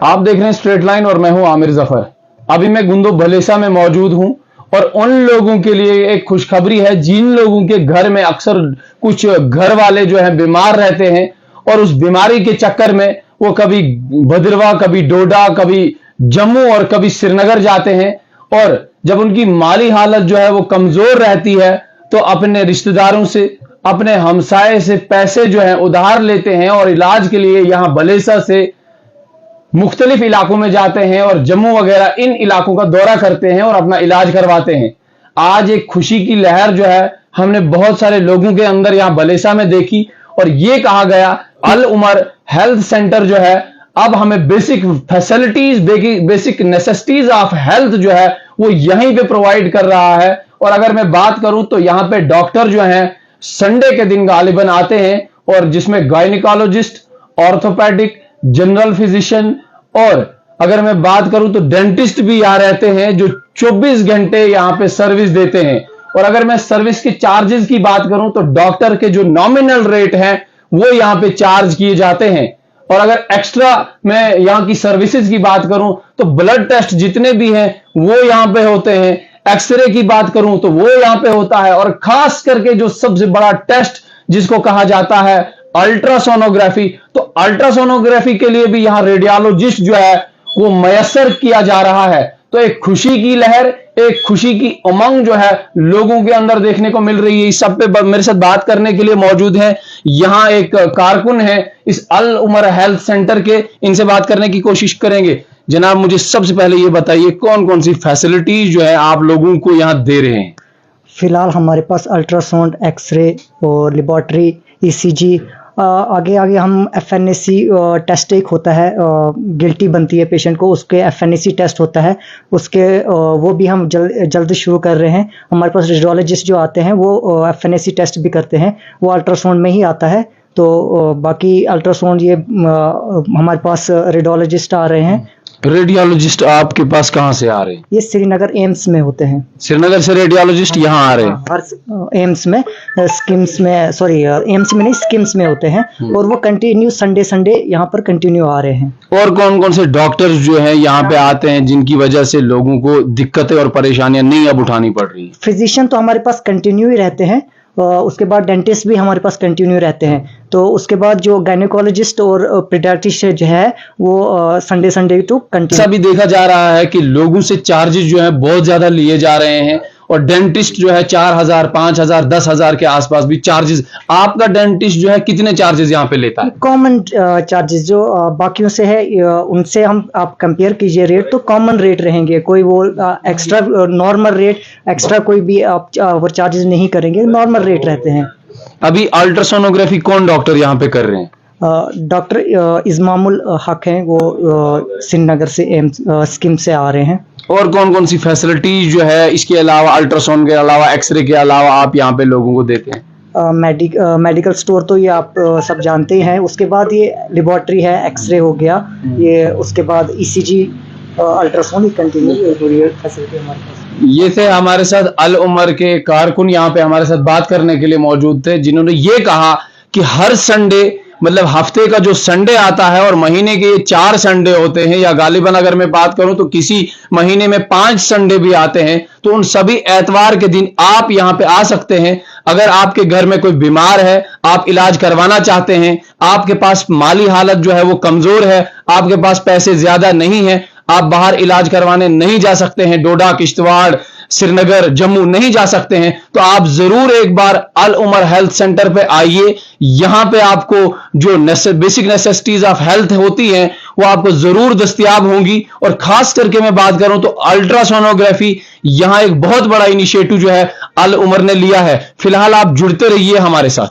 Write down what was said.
आप देख रहे हैं स्ट्रेट लाइन और मैं हूं आमिर जफर। अभी मैं गुंदो भलेसा में मौजूद हूं और उन लोगों के लिए एक खुशखबरी है जिन लोगों के घर में अक्सर कुछ घर वाले जो हैं बीमार रहते हैं और उस बीमारी के चक्कर में वो कभी भद्रवाह, कभी डोडा, कभी जम्मू और कभी श्रीनगर जाते हैं और जब उनकी माली हालत जो है वो कमजोर रहती है तो अपने रिश्तेदारों से, अपने हमसाये से पैसे जो है उधार लेते हैं और इलाज के लिए यहां भलेसा से मुख्तलिफ इलाकों में जाते हैं और जम्मू वगैरह इन इलाकों का दौरा करते हैं और अपना इलाज करवाते हैं। आज एक खुशी की लहर जो है हमने बहुत सारे लोगों के अंदर यहां भलेसा में देखी और ये कहा गया अल उमर हेल्थ सेंटर जो है अब हमें basic facilities, basic necessities of health जो है वो यहीं पे प्रोवाइड कर रहा है। और अगर मैं बात करूं तो यहां पे डॉक्टर जो हैं संडे के दिन गालिबन आते हैं और जिसमें गायनिकोलॉजिस्ट, ऑर्थोपेडिक, जनरल फिजिशियन और अगर मैं बात करूं तो डेंटिस्ट भी यहां रहते हैं जो 24 घंटे यहां पे सर्विस देते हैं। और अगर मैं सर्विस के चार्जेस की बात करूं तो डॉक्टर के जो नॉमिनल रेट हैं वो यहां पे चार्ज किए जाते हैं। और अगर एक्स्ट्रा मैं यहां की सर्विसेज की बात करूं तो ब्लड टेस्ट जितने भी हैं वो यहां पे होते हैं, एक्सरे की बात करूं तो वो यहां पे होता है और खास करके जो सबसे बड़ा टेस्ट जिसको कहा जाता है अल्ट्रासोनोग्राफी, तो अल्ट्रासोनोग्राफी के लिए भी यहां रेडियोलॉजिस्ट जो है वो मयसर किया जा रहा है। तो एक खुशी की लहर, एक खुशी की उमंग जो है लोगों के अंदर देखने को मिल रही है। इस सब पे मेरे साथ बात करने के लिए मौजूद है यहां एक कारकुन है इस अल उमर हेल्थ सेंटर के, इनसे बात करने की कोशिश करेंगे। जनाब मुझे सबसे पहले ये बताइए कौन कौन सी फैसिलिटीज जो है आप लोगों को यहां दे रहे हैं? फिलहाल हमारे पास अल्ट्रासाउंड, एक्सरे और लेबोरेटरी, ईसीजी, आगे आगे हम एफएनएसी टेस्ट एक होता है, गिल्टी बनती है पेशेंट को, उसके एफएनएसी टेस्ट होता है, उसके वो भी हम जल्द शुरू कर रहे हैं। हमारे पास रेडियोलॉजिस्ट जो आते हैं वो एफएनएसी टेस्ट भी करते हैं, वो अल्ट्रासाउंड में ही आता है। तो बाकी अल्ट्रासाउंड ये हमारे पास रेडियोलॉजिस्ट आ रहे हैं। रेडियोलॉजिस्ट आपके पास कहां से आ रहे हैं? ये श्रीनगर एम्स में होते हैं। श्रीनगर से रेडियोलॉजिस्ट यहां आ रहे हैं? हर एम्स में, स्किम्स में, सॉरी एम्स में नहीं स्किम्स में होते हैं और वो कंटिन्यू संडे यहाँ पर कंटिन्यू आ रहे हैं। और कौन कौन से डॉक्टर्स जो हैं यहाँ पे आते हैं जिनकी वजह से लोगों को दिक्कतें और परेशानियां नहीं अब उठानी पड़ रही? फिजिशियन तो हमारे पास कंटिन्यू ही रहते हैं, उसके बाद डेंटिस्ट भी हमारे पास कंटिन्यू रहते हैं। तो उसके बाद जो गायनेकोलॉजिस्ट और पीडियाट्रिशियन जो है वो संडे टू कंटिन्यू। ऐसा भी देखा जा रहा है कि लोगों से चार्जेस जो है बहुत ज्यादा लिए जा रहे हैं और डेंटिस्ट जो है 4000, 5000, 10,000 के आसपास भी चार्जेस। आपका डेंटिस्ट जो है कितने चार्जेस यहाँ पे लेता है? कॉमन चार्जेस जो बाकियों से है उनसे हम आप कंपेयर कीजिए रेट तो कॉमन रेट रहेंगे, कोई वो एक्स्ट्रा नॉर्मल रेट एक्स्ट्रा कोई भी आप वो चार्जेस नहीं करेंगे, नॉर्मल रेट रहते हैं। अभी अल्ट्रासोनोग्राफी कौन डॉक्टर यहाँ पे कर रहे हैं? डॉक्टर इस्मामुल हक हैं, वो श्रीनगर से एम्स स्कीम से आ रहे हैं। और कौन कौन सी फैसिलिटीज जो है इसके अलावा, अल्ट्रासाउंड के अलावा, एक्सरे के अलावा आप यहाँ पे लोगों को देते हैं? मेडिकल स्टोर तो ये आप सब जानते ही हैं। उसके बाद ये लेबोरेटरी है, एक्सरे हो गया ये, उसके बाद ईसीजी, अल्ट्रासाउंड कंटिन्यू फैसिलिटी हमारे पास। ये थे हमारे साथ अल उमर के कारकुन यहाँ पे हमारे साथ बात करने के लिए मौजूद थे जिन्होंने ये कहा कि हर संडे, मतलब हफ्ते का जो संडे आता है और महीने के ये 4 संडे होते हैं, या गालिबन अगर मैं बात करूं तो किसी महीने में 5 संडे भी आते हैं, तो उन सभी एतवार के दिन आप यहां पे आ सकते हैं। अगर आपके घर में कोई बीमार है, आप इलाज करवाना चाहते हैं, आपके पास माली हालत जो है वो कमजोर है, आपके पास पैसे ज्यादा नहीं है, आप बाहर इलाज करवाने नहीं जा सकते हैं, डोडा, किश्तवाड़, श्रीनगर, जम्मू नहीं जा सकते हैं, तो आप जरूर एक बार अल उमर हेल्थ सेंटर पे आइए। यहां पे आपको जो बेसिक नेसेसिटीज ऑफ हेल्थ होती हैं वो आपको जरूर दस्तयाब होंगी। और खास करके मैं बात करूं तो अल्ट्रासोनोग्राफी यहां एक बहुत बड़ा इनिशिएटिव जो है अल उमर ने लिया है। फिलहाल आप जुड़ते रहिए हमारे साथ।